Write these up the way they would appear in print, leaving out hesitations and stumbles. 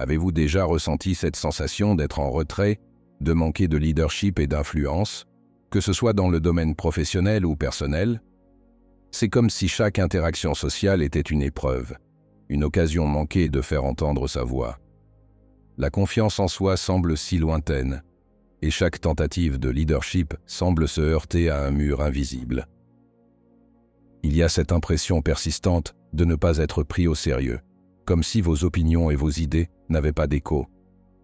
Avez-vous déjà ressenti cette sensation d'être en retrait, de manquer de leadership et d'influence, que ce soit dans le domaine professionnel ou personnel? C'est comme si chaque interaction sociale était une épreuve, une occasion manquée de faire entendre sa voix. La confiance en soi semble si lointaine, et chaque tentative de leadership semble se heurter à un mur invisible. Il y a cette impression persistante de ne pas être pris au sérieux, comme si vos opinions et vos idées n'avaient pas d'écho.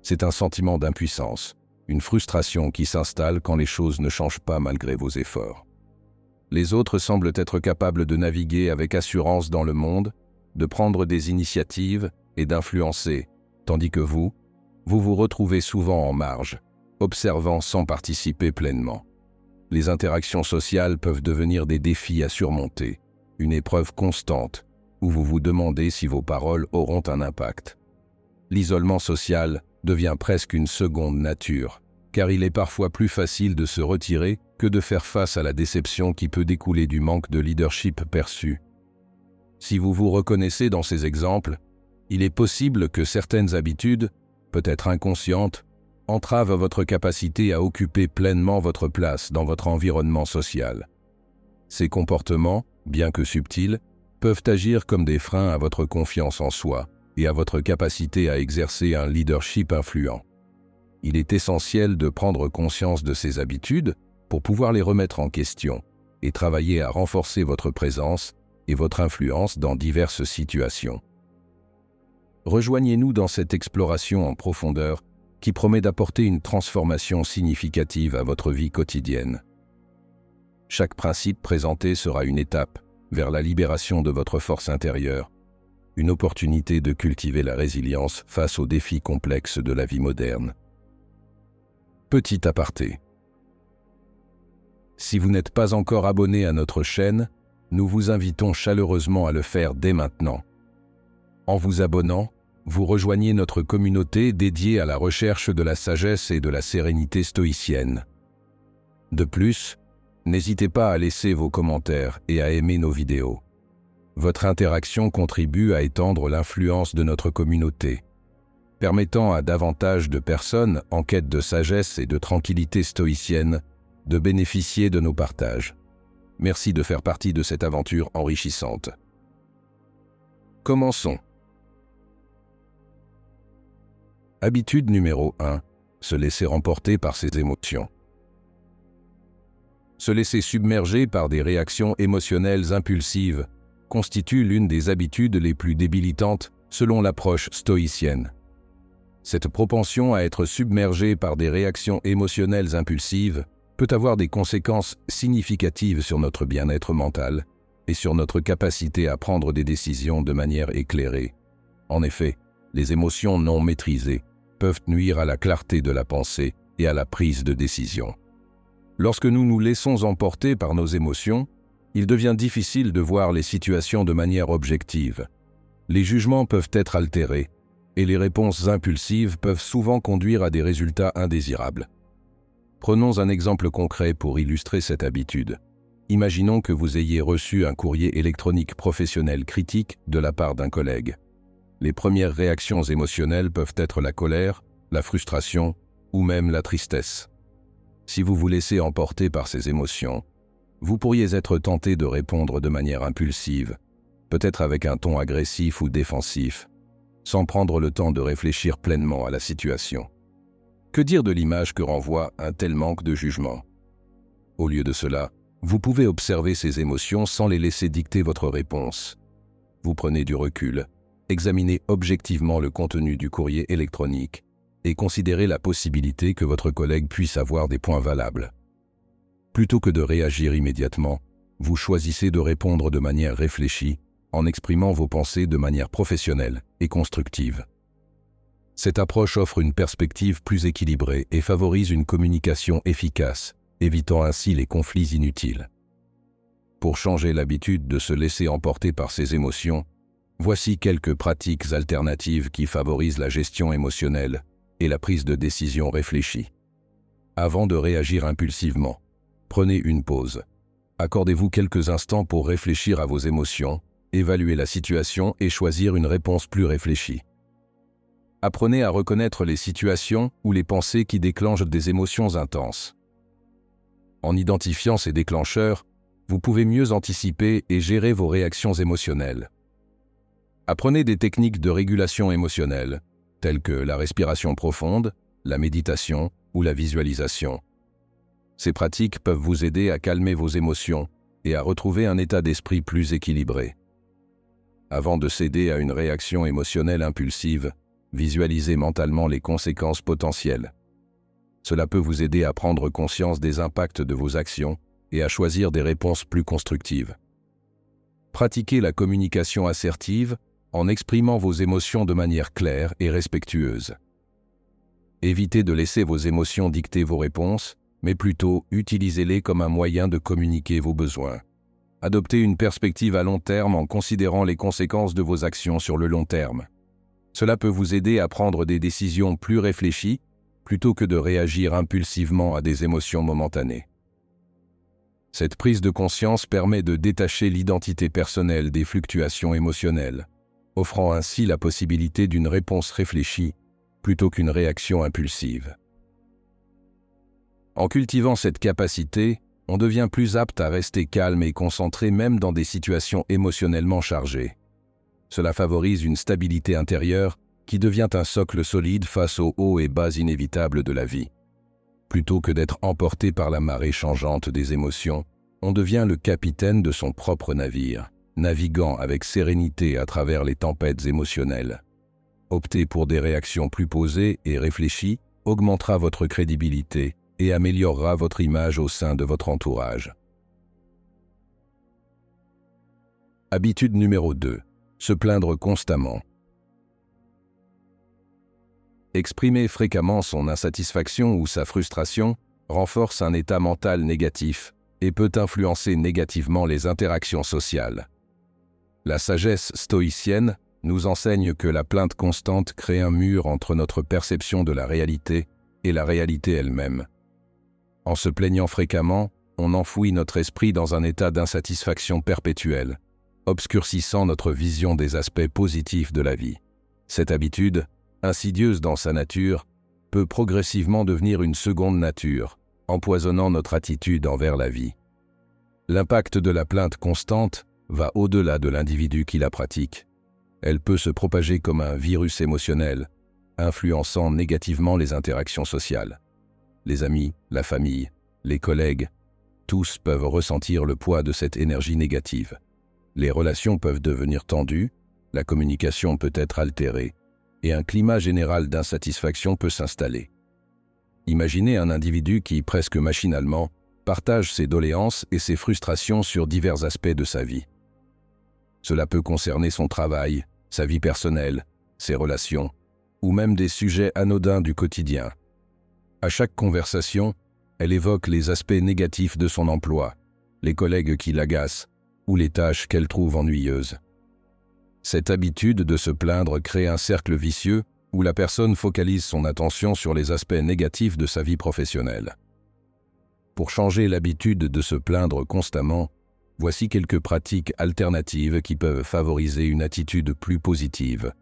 C'est un sentiment d'impuissance, une frustration qui s'installe quand les choses ne changent pas malgré vos efforts. Les autres semblent être capables de naviguer avec assurance dans le monde, de prendre des initiatives et d'influencer, tandis que vous vous retrouvez souvent en marge, observant sans participer pleinement. Les interactions sociales peuvent devenir des défis à surmonter, une épreuve constante, où vous vous demandez si vos paroles auront un impact. L'isolement social devient presque une seconde nature, car il est parfois plus facile de se retirer que de faire face à la déception qui peut découler du manque de leadership perçu. Si vous vous reconnaissez dans ces exemples, il est possible que certaines habitudes, peut-être inconscientes, entravent votre capacité à occuper pleinement votre place dans votre environnement social. Ces comportements, bien que subtils, peuvent agir comme des freins à votre confiance en soi et à votre capacité à exercer un leadership influent. Il est essentiel de prendre conscience de ces habitudes pour pouvoir les remettre en question et travailler à renforcer votre présence et votre influence dans diverses situations. Rejoignez-nous dans cette exploration en profondeur qui promet d'apporter une transformation significative à votre vie quotidienne. Chaque principe présenté sera une étape vers la libération de votre force intérieure, une opportunité de cultiver la résilience face aux défis complexes de la vie moderne. Petit aparté. Si vous n'êtes pas encore abonné à notre chaîne, nous vous invitons chaleureusement à le faire dès maintenant. En vous abonnant, vous rejoignez notre communauté dédiée à la recherche de la sagesse et de la sérénité stoïcienne. De plus, n'hésitez pas à laisser vos commentaires et à aimer nos vidéos. Votre interaction contribue à étendre l'influence de notre communauté, permettant à davantage de personnes en quête de sagesse et de tranquillité stoïcienne de bénéficier de nos partages. Merci de faire partie de cette aventure enrichissante. Commençons. Habitude numéro 1. Se laisser emporter par ses émotions. Se laisser submerger par des réactions émotionnelles impulsives constitue l'une des habitudes les plus débilitantes selon l'approche stoïcienne. Cette propension à être submergé par des réactions émotionnelles impulsives peut avoir des conséquences significatives sur notre bien-être mental et sur notre capacité à prendre des décisions de manière éclairée. En effet, les émotions non maîtrisées peuvent nuire à la clarté de la pensée et à la prise de décision. Lorsque nous nous laissons emporter par nos émotions, il devient difficile de voir les situations de manière objective. Les jugements peuvent être altérés et les réponses impulsives peuvent souvent conduire à des résultats indésirables. Prenons un exemple concret pour illustrer cette habitude. Imaginons que vous ayez reçu un courrier électronique professionnel critique de la part d'un collègue. Les premières réactions émotionnelles peuvent être la colère, la frustration ou même la tristesse. Si vous vous laissez emporter par ces émotions, vous pourriez être tenté de répondre de manière impulsive, peut-être avec un ton agressif ou défensif, sans prendre le temps de réfléchir pleinement à la situation. Que dire de l'image que renvoie un tel manque de jugement? Au lieu de cela, vous pouvez observer ces émotions sans les laisser dicter votre réponse. Vous prenez du recul, examinez objectivement le contenu du courrier électronique et considérez la possibilité que votre collègue puisse avoir des points valables. Plutôt que de réagir immédiatement, vous choisissez de répondre de manière réfléchie en exprimant vos pensées de manière professionnelle et constructive. Cette approche offre une perspective plus équilibrée et favorise une communication efficace, évitant ainsi les conflits inutiles. Pour changer l'habitude de se laisser emporter par ses émotions, voici quelques pratiques alternatives qui favorisent la gestion émotionnelle et la prise de décision réfléchie. Avant de réagir impulsivement, prenez une pause. Accordez-vous quelques instants pour réfléchir à vos émotions, évaluer la situation et choisir une réponse plus réfléchie. Apprenez à reconnaître les situations ou les pensées qui déclenchent des émotions intenses. En identifiant ces déclencheurs, vous pouvez mieux anticiper et gérer vos réactions émotionnelles. Apprenez des techniques de régulation émotionnelle, telles que la respiration profonde, la méditation ou la visualisation. Ces pratiques peuvent vous aider à calmer vos émotions et à retrouver un état d'esprit plus équilibré. Avant de céder à une réaction émotionnelle impulsive, visualisez mentalement les conséquences potentielles. Cela peut vous aider à prendre conscience des impacts de vos actions et à choisir des réponses plus constructives. Pratiquez la communication assertive en exprimant vos émotions de manière claire et respectueuse. Évitez de laisser vos émotions dicter vos réponses, mais plutôt utilisez-les comme un moyen de communiquer vos besoins. Adoptez une perspective à long terme en considérant les conséquences de vos actions sur le long terme. Cela peut vous aider à prendre des décisions plus réfléchies plutôt que de réagir impulsivement à des émotions momentanées. Cette prise de conscience permet de détacher l'identité personnelle des fluctuations émotionnelles, offrant ainsi la possibilité d'une réponse réfléchie plutôt qu'une réaction impulsive. En cultivant cette capacité, on devient plus apte à rester calme et concentré même dans des situations émotionnellement chargées. Cela favorise une stabilité intérieure qui devient un socle solide face aux hauts et bas inévitables de la vie. Plutôt que d'être emporté par la marée changeante des émotions, on devient le capitaine de son propre navire, naviguant avec sérénité à travers les tempêtes émotionnelles. Opter pour des réactions plus posées et réfléchies augmentera votre crédibilité et améliorera votre image au sein de votre entourage. Habitude numéro 2. Se plaindre constamment. Exprimer fréquemment son insatisfaction ou sa frustration renforce un état mental négatif et peut influencer négativement les interactions sociales. La sagesse stoïcienne nous enseigne que la plainte constante crée un mur entre notre perception de la réalité et la réalité elle-même. En se plaignant fréquemment, on enfouit notre esprit dans un état d'insatisfaction perpétuelle, obscurcissant notre vision des aspects positifs de la vie. Cette habitude, insidieuse dans sa nature, peut progressivement devenir une seconde nature, empoisonnant notre attitude envers la vie. L'impact de la plainte constante va au-delà de l'individu qui la pratique. Elle peut se propager comme un virus émotionnel, influençant négativement les interactions sociales. Les amis, la famille, les collègues, tous peuvent ressentir le poids de cette énergie négative. Les relations peuvent devenir tendues, la communication peut être altérée, et un climat général d'insatisfaction peut s'installer. Imaginez un individu qui, presque machinalement, partage ses doléances et ses frustrations sur divers aspects de sa vie. Cela peut concerner son travail, sa vie personnelle, ses relations, ou même des sujets anodins du quotidien. À chaque conversation, elle évoque les aspects négatifs de son emploi, les collègues qui l'agacent, ou les tâches qu'elle trouve ennuyeuses. Cette habitude de se plaindre crée un cercle vicieux où la personne focalise son attention sur les aspects négatifs de sa vie professionnelle. Pour changer l'habitude de se plaindre constamment, voici quelques pratiques alternatives qui peuvent favoriser une attitude plus positive,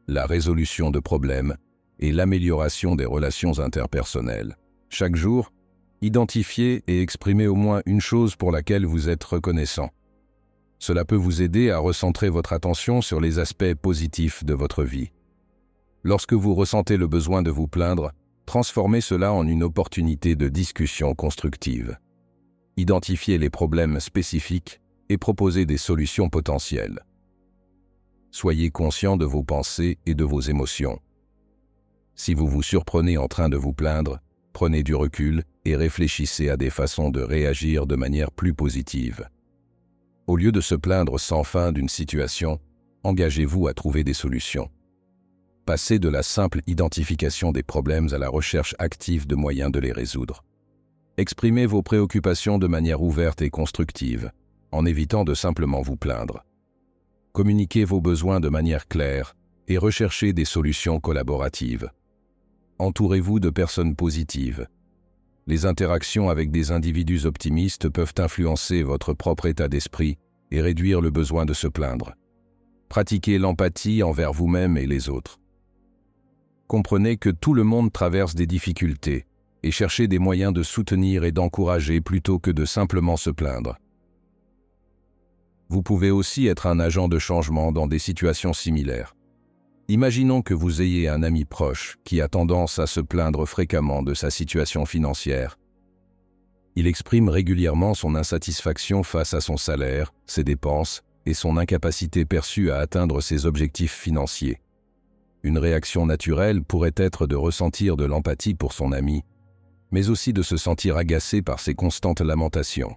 la résolution de problèmes et l'amélioration des relations interpersonnelles. Chaque jour, identifiez et exprimez au moins une chose pour laquelle vous êtes reconnaissant. Cela peut vous aider à recentrer votre attention sur les aspects positifs de votre vie. Lorsque vous ressentez le besoin de vous plaindre, transformez cela en une opportunité de discussion constructive. Identifiez les problèmes spécifiques et proposez des solutions potentielles. Soyez conscient de vos pensées et de vos émotions. Si vous vous surprenez en train de vous plaindre, prenez du recul et réfléchissez à des façons de réagir de manière plus positive. Au lieu de se plaindre sans fin d'une situation, engagez-vous à trouver des solutions. Passez de la simple identification des problèmes à la recherche active de moyens de les résoudre. Exprimez vos préoccupations de manière ouverte et constructive, en évitant de simplement vous plaindre. Communiquez vos besoins de manière claire et recherchez des solutions collaboratives. Entourez-vous de personnes positives. Les interactions avec des individus optimistes peuvent influencer votre propre état d'esprit et réduire le besoin de se plaindre. Pratiquez l'empathie envers vous-même et les autres. Comprenez que tout le monde traverse des difficultés et cherchez des moyens de soutenir et d'encourager plutôt que de simplement se plaindre. Vous pouvez aussi être un agent de changement dans des situations similaires. Imaginons que vous ayez un ami proche qui a tendance à se plaindre fréquemment de sa situation financière. Il exprime régulièrement son insatisfaction face à son salaire, ses dépenses et son incapacité perçue à atteindre ses objectifs financiers. Une réaction naturelle pourrait être de ressentir de l'empathie pour son ami, mais aussi de se sentir agacé par ses constantes lamentations.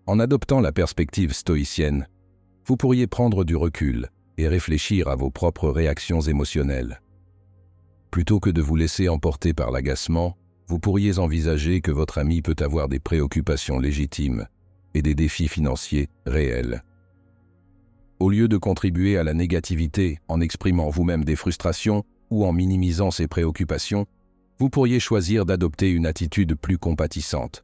En adoptant la perspective stoïcienne, vous pourriez prendre du recul et réfléchir à vos propres réactions émotionnelles. Plutôt que de vous laisser emporter par l'agacement, vous pourriez envisager que votre ami peut avoir des préoccupations légitimes et des défis financiers réels. Au lieu de contribuer à la négativité en exprimant vous-même des frustrations ou en minimisant ses préoccupations, vous pourriez choisir d'adopter une attitude plus compatissante.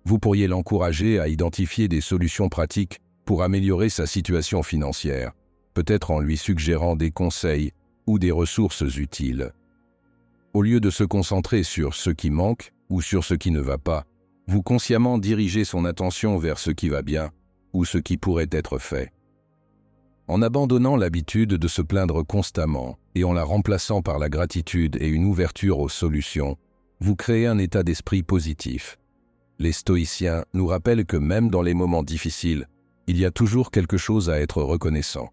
Vous pourriez l'encourager à identifier des solutions pratiques pour améliorer sa situation financière, peut-être en lui suggérant des conseils ou des ressources utiles. Au lieu de se concentrer sur ce qui manque ou sur ce qui ne va pas, vous consciemment dirigez son attention vers ce qui va bien ou ce qui pourrait être fait. En abandonnant l'habitude de se plaindre constamment et en la remplaçant par la gratitude et une ouverture aux solutions, vous créez un état d'esprit positif. Les stoïciens nous rappellent que même dans les moments difficiles, il y a toujours quelque chose à être reconnaissant.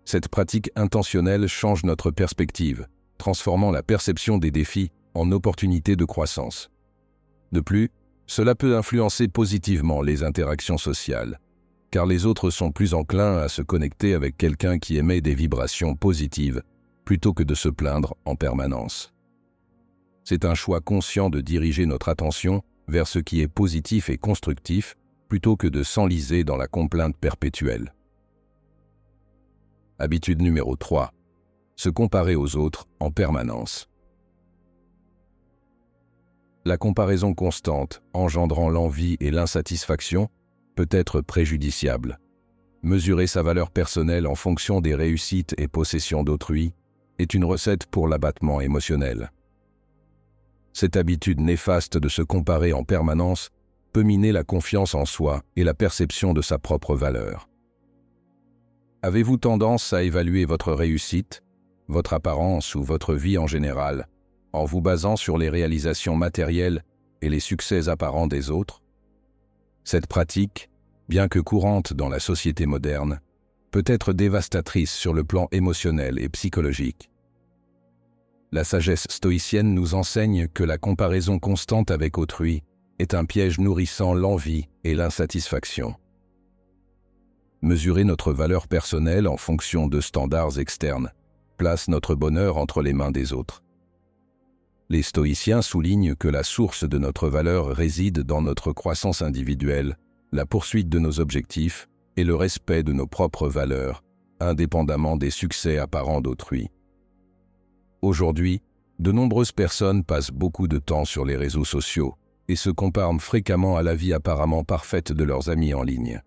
Cette pratique intentionnelle change notre perspective, transformant la perception des défis en opportunités de croissance. De plus, cela peut influencer positivement les interactions sociales, car les autres sont plus enclins à se connecter avec quelqu'un qui émet des vibrations positives, plutôt que de se plaindre en permanence. C'est un choix conscient de diriger notre attention vers ce qui est positif et constructif, plutôt que de s'enliser dans la complainte perpétuelle. Habitude numéro 3. Se comparer aux autres en permanence. La comparaison constante, engendrant l'envie et l'insatisfaction, peut être préjudiciable. Mesurer sa valeur personnelle en fonction des réussites et possessions d'autrui est une recette pour l'abattement émotionnel. Cette habitude néfaste de se comparer en permanence peut miner la confiance en soi et la perception de sa propre valeur. Avez-vous tendance à évaluer votre réussite, votre apparence ou votre vie en général, en vous basant sur les réalisations matérielles et les succès apparents des autres? Cette pratique, bien que courante dans la société moderne, peut être dévastatrice sur le plan émotionnel et psychologique. La sagesse stoïcienne nous enseigne que la comparaison constante avec autrui est un piège nourrissant l'envie et l'insatisfaction. Mesurer notre valeur personnelle en fonction de standards externes place notre bonheur entre les mains des autres. Les stoïciens soulignent que la source de notre valeur réside dans notre croissance individuelle, la poursuite de nos objectifs et le respect de nos propres valeurs, indépendamment des succès apparents d'autrui. Aujourd'hui, de nombreuses personnes passent beaucoup de temps sur les réseaux sociaux et se comparent fréquemment à la vie apparemment parfaite de leurs amis en ligne.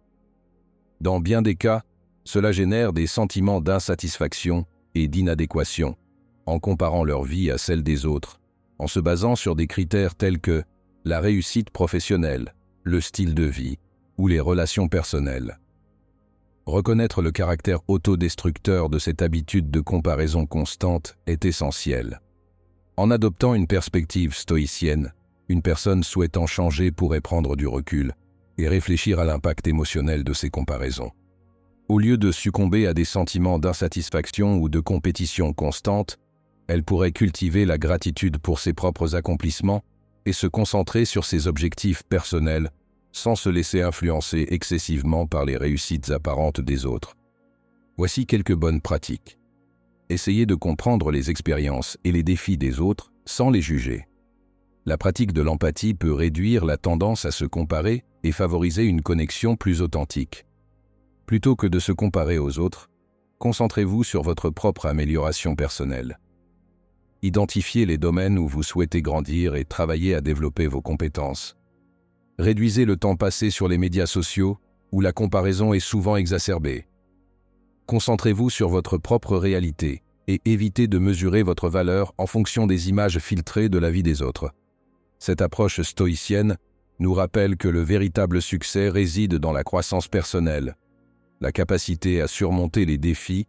Dans bien des cas, cela génère des sentiments d'insatisfaction et d'inadéquation, en comparant leur vie à celle des autres, en se basant sur des critères tels que la réussite professionnelle, le style de vie ou les relations personnelles. Reconnaître le caractère autodestructeur de cette habitude de comparaison constante est essentiel. En adoptant une perspective stoïcienne, une personne souhaitant changer pourrait prendre du recul et réfléchir à l'impact émotionnel de ces comparaisons. Au lieu de succomber à des sentiments d'insatisfaction ou de compétition constante, elle pourrait cultiver la gratitude pour ses propres accomplissements et se concentrer sur ses objectifs personnels sans se laisser influencer excessivement par les réussites apparentes des autres. Voici quelques bonnes pratiques. Essayez de comprendre les expériences et les défis des autres sans les juger. La pratique de l'empathie peut réduire la tendance à se comparer et favoriser une connexion plus authentique. Plutôt que de se comparer aux autres, concentrez-vous sur votre propre amélioration personnelle. Identifiez les domaines où vous souhaitez grandir et travaillez à développer vos compétences. Réduisez le temps passé sur les médias sociaux, où la comparaison est souvent exacerbée. Concentrez-vous sur votre propre réalité et évitez de mesurer votre valeur en fonction des images filtrées de la vie des autres. Cette approche stoïcienne nous rappelle que le véritable succès réside dans la croissance personnelle, la capacité à surmonter les défis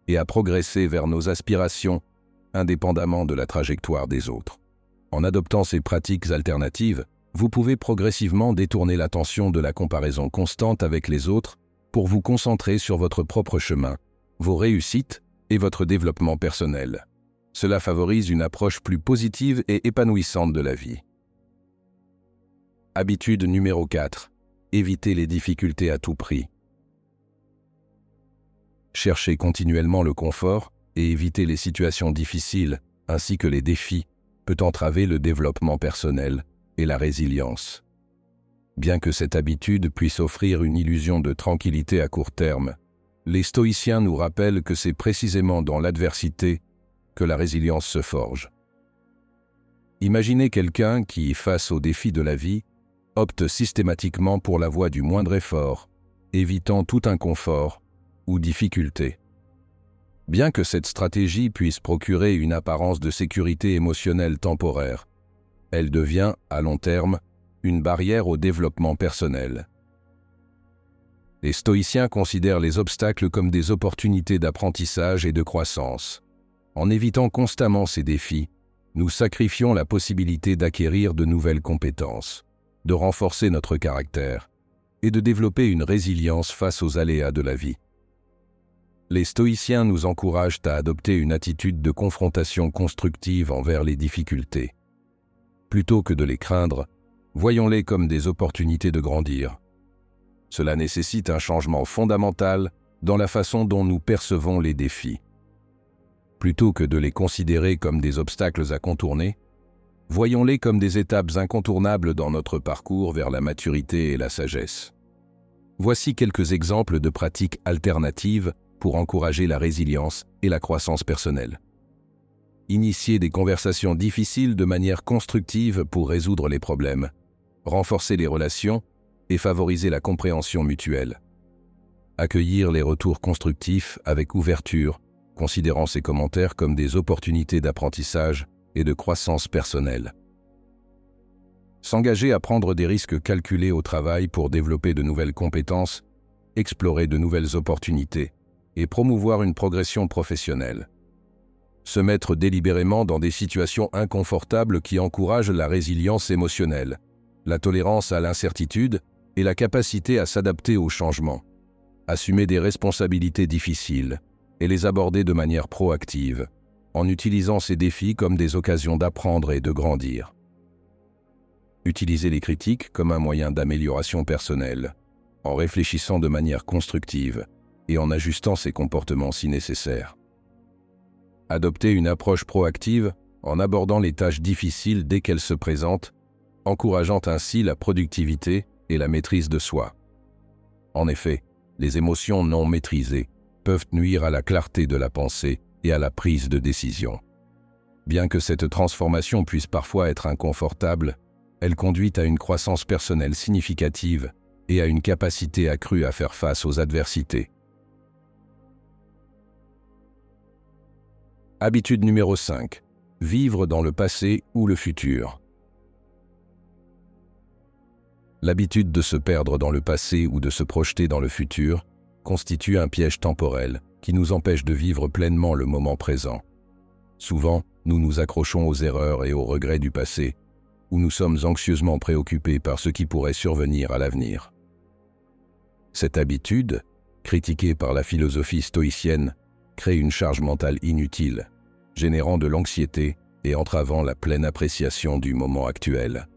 et à progresser vers nos aspirations indépendamment de la trajectoire des autres. En adoptant ces pratiques alternatives, vous pouvez progressivement détourner l'attention de la comparaison constante avec les autres pour vous concentrer sur votre propre chemin, vos réussites et votre développement personnel. Cela favorise une approche plus positive et épanouissante de la vie. Habitude numéro 4. Évitez les difficultés à tout prix. Cherchez continuellement le confort et éviter les situations difficiles ainsi que les défis peut entraver le développement personnel et la résilience. Bien que cette habitude puisse offrir une illusion de tranquillité à court terme, les stoïciens nous rappellent que c'est précisément dans l'adversité que la résilience se forge. Imaginez quelqu'un qui, face aux défis de la vie, opte systématiquement pour la voie du moindre effort, évitant tout inconfort ou difficulté. Bien que cette stratégie puisse procurer une apparence de sécurité émotionnelle temporaire, elle devient, à long terme, une barrière au développement personnel. Les stoïciens considèrent les obstacles comme des opportunités d'apprentissage et de croissance. En évitant constamment ces défis, nous sacrifions la possibilité d'acquérir de nouvelles compétences, de renforcer notre caractère et de développer une résilience face aux aléas de la vie. Les stoïciens nous encouragent à adopter une attitude de confrontation constructive envers les difficultés. Plutôt que de les craindre, voyons-les comme des opportunités de grandir. Cela nécessite un changement fondamental dans la façon dont nous percevons les défis. Plutôt que de les considérer comme des obstacles à contourner, voyons-les comme des étapes incontournables dans notre parcours vers la maturité et la sagesse. Voici quelques exemples de pratiques alternatives pour encourager la résilience et la croissance personnelle. Initier des conversations difficiles de manière constructive pour résoudre les problèmes, renforcer les relations et favoriser la compréhension mutuelle. Accueillir les retours constructifs avec ouverture, considérant ces commentaires comme des opportunités d'apprentissage et de croissance personnelle. S'engager à prendre des risques calculés au travail pour développer de nouvelles compétences, explorer de nouvelles opportunités et promouvoir une progression professionnelle. Se mettre délibérément dans des situations inconfortables qui encouragent la résilience émotionnelle, la tolérance à l'incertitude et la capacité à s'adapter aux changements. Assumer des responsabilités difficiles et les aborder de manière proactive, en utilisant ces défis comme des occasions d'apprendre et de grandir. Utiliser les critiques comme un moyen d'amélioration personnelle, en réfléchissant de manière constructive et en ajustant ses comportements si nécessaire. Adopter une approche proactive en abordant les tâches difficiles dès qu'elles se présentent, encourageant ainsi la productivité et la maîtrise de soi. En effet, les émotions non maîtrisées peuvent nuire à la clarté de la pensée et à la prise de décision. Bien que cette transformation puisse parfois être inconfortable, elle conduit à une croissance personnelle significative et à une capacité accrue à faire face aux adversités. Habitude numéro 5. Vivre dans le passé ou le futur. L'habitude de se perdre dans le passé ou de se projeter dans le futur constitue un piège temporel qui nous empêche de vivre pleinement le moment présent. Souvent, nous nous accrochons aux erreurs et aux regrets du passé, où nous sommes anxieusement préoccupés par ce qui pourrait survenir à l'avenir. Cette habitude, critiquée par la philosophie stoïcienne, crée une charge mentale inutile, générant de l'anxiété et entravant la pleine appréciation du moment actuel.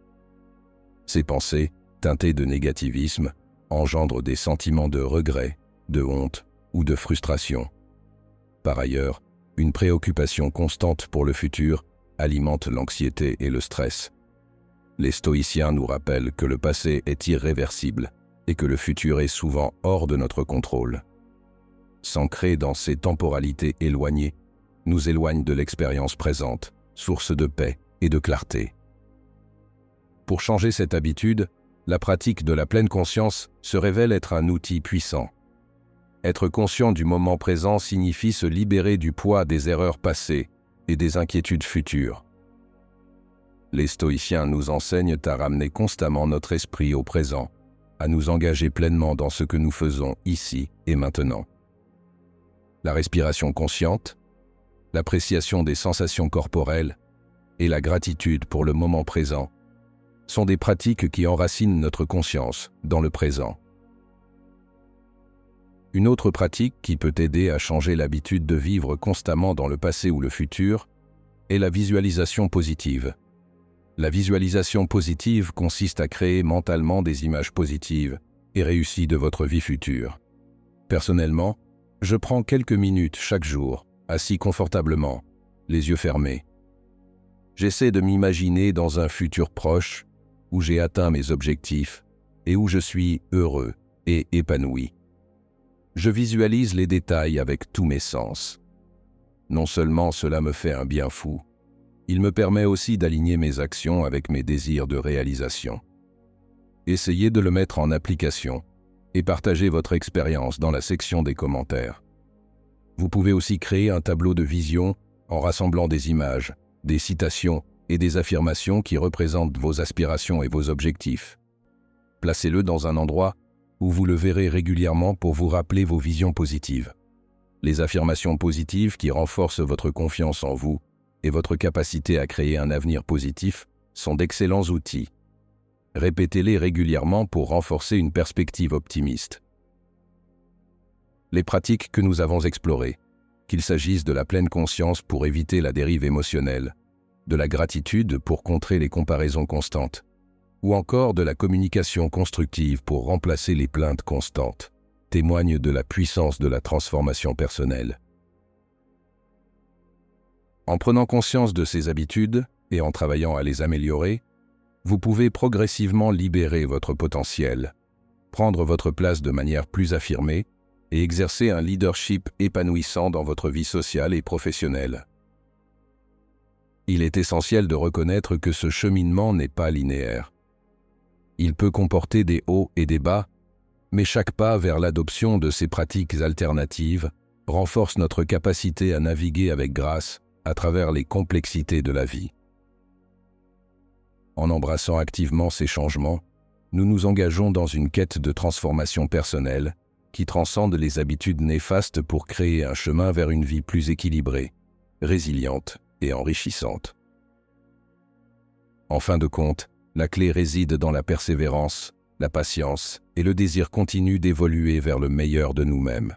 Ces pensées, teintées de négativisme, engendrent des sentiments de regret, de honte ou de frustration. Par ailleurs, une préoccupation constante pour le futur alimente l'anxiété et le stress. Les stoïciens nous rappellent que le passé est irréversible et que le futur est souvent hors de notre contrôle. S'ancrer dans ces temporalités éloignées nous éloigne de l'expérience présente, source de paix et de clarté. Pour changer cette habitude, la pratique de la pleine conscience se révèle être un outil puissant. Être conscient du moment présent signifie se libérer du poids des erreurs passées et des inquiétudes futures. Les stoïciens nous enseignent à ramener constamment notre esprit au présent, à nous engager pleinement dans ce que nous faisons ici et maintenant. La respiration consciente, l'appréciation des sensations corporelles et la gratitude pour le moment présent sont des pratiques qui enracinent notre conscience dans le présent. Une autre pratique qui peut aider à changer l'habitude de vivre constamment dans le passé ou le futur est la visualisation positive. La visualisation positive consiste à créer mentalement des images positives et réussies de votre vie future. Personnellement, je prends quelques minutes chaque jour, assis confortablement, les yeux fermés. J'essaie de m'imaginer dans un futur proche où j'ai atteint mes objectifs et où je suis heureux et épanoui. Je visualise les détails avec tous mes sens. Non seulement cela me fait un bien fou, il me permet aussi d'aligner mes actions avec mes désirs de réalisation. Essayez de le mettre en application et partagez votre expérience dans la section des commentaires. Vous pouvez aussi créer un tableau de vision en rassemblant des images, des citations et des affirmations qui représentent vos aspirations et vos objectifs. Placez-le dans un endroit où vous le verrez régulièrement pour vous rappeler vos visions positives. Les affirmations positives qui renforcent votre confiance en vous et votre capacité à créer un avenir positif sont d'excellents outils. Répétez-les régulièrement pour renforcer une perspective optimiste. Les pratiques que nous avons explorées, qu'il s'agisse de la pleine conscience pour éviter la dérive émotionnelle, de la gratitude pour contrer les comparaisons constantes, ou encore de la communication constructive pour remplacer les plaintes constantes, témoignent de la puissance de la transformation personnelle. En prenant conscience de ces habitudes et en travaillant à les améliorer, vous pouvez progressivement libérer votre potentiel, prendre votre place de manière plus affirmée et exercer un leadership épanouissant dans votre vie sociale et professionnelle. Il est essentiel de reconnaître que ce cheminement n'est pas linéaire. Il peut comporter des hauts et des bas, mais chaque pas vers l'adoption de ces pratiques alternatives renforce notre capacité à naviguer avec grâce à travers les complexités de la vie. En embrassant activement ces changements, nous nous engageons dans une quête de transformation personnelle qui transcende les habitudes néfastes pour créer un chemin vers une vie plus équilibrée, résiliente et enrichissante. En fin de compte, la clé réside dans la persévérance, la patience et le désir continu d'évoluer vers le meilleur de nous-mêmes.